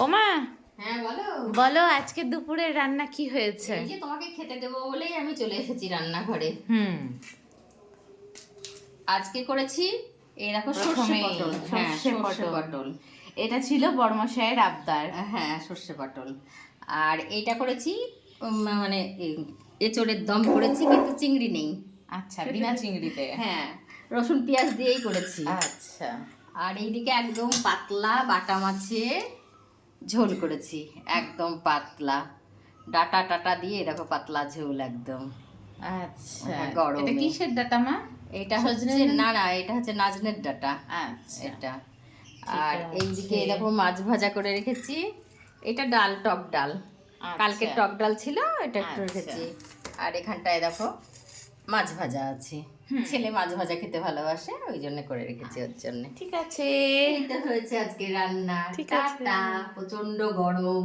ওমা, হ্যাঁ বলো। বলো আজকে দুপুরে রান্না কি হয়েছে? এই যে তোমাকে খেতে দেবো বলেই আমি চলে এসেছি রান্নাঘরে। হুম, আজকে করেছি এই দেখো সর্ষে প্রথমে পটল। হ্যাঁ সর্ষে সর্ষে পটল। পটল। এটা ছিল বড়মশাইয়ের আবদার। হ্যাঁ সর্ষে পটল। আর এইটা করেছি মানে এঁচোড়ের দম করেছি, কিন্তু চিংড়ি নেই। আচ্ছা, বিনা চিংড়িতে। হ্যাঁ, রসুন পেঁয়াজ দিয়েই করেছি। আচ্ছা, আর এইদিকে একদম পাতলা বাটা মাছের ঝোল করেছি, একদম পাতলা ডাটা টাটা দিয়ে দেখো, পাতলা ঝোল একদম। আচ্ছা। হ্যাঁ, গরমে। এটা কিসের ডাটা মা? এটা সজনে হচ্ছে ডাঁটা? না, এটা হচ্ছে নাজনের ডাটা আচ্ছা, এটা। ঠিক আর আছে। এইদিকে দেখো মাছ ভাজা করে রেখেছি। এটা ডাল, টক ডাল। আচ্ছা। কালকে টক ডাল ছিল, এটা একটু আচ্ছা। রেখেছি। আর এখানটায় দেখো মাছ ভাজা আছে। ছেলে মাছ ভাজা খেতে ভালোবাসে, ওই জন্য করে রেখেছি ওর জন্য। ঠিক আছে। এইটা হয়েছে আজকে রান্না। ঠিক আছে। টাটা, প্রচন্ড গরম।